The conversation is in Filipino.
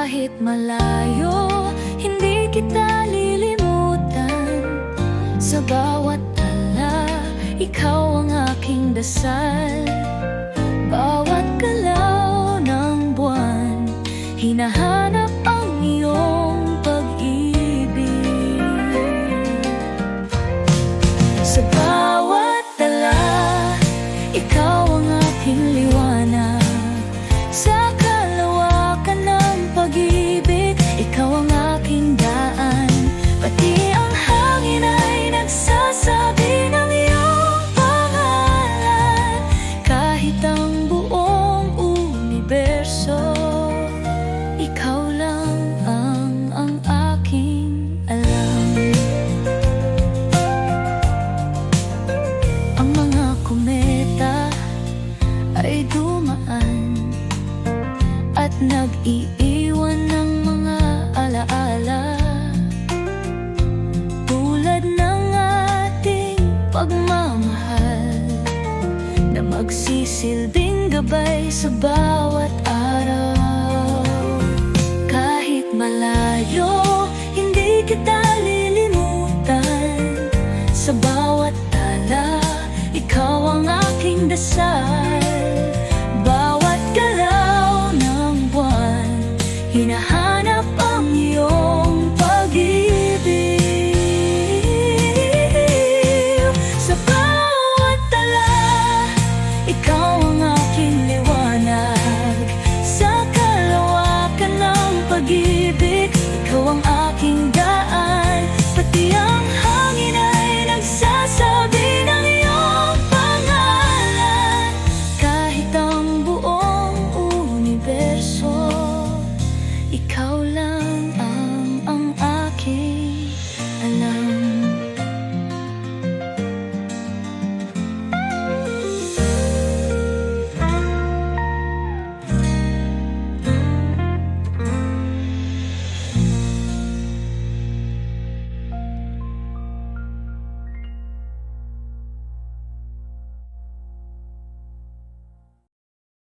Kahit malayo, hindi kita lilimutan. Sa bawat tala, ikaw ang aking dasal. Bawat galaw ng buwan, hinahanap ang iyong pag-ibig. Sa bawat tala, ikaw ang aking liwanag. Sa kalawakan ng pag-ibig, ikaw ang aking daan. Pati ang hangin ay nagsasabi ng iyong pangalan. Kahit ang buong universo, ikaw lang ang aking alam. Ang mga kometa ay dumaan at nag-iiwan ng mga alaala, tulad ng ating pagmamahal na magsisilbing gabay sa bawat araw. Kahit malayo, hindi kita lilimutan. Sa bawat tala, ikaw ang aking dasal.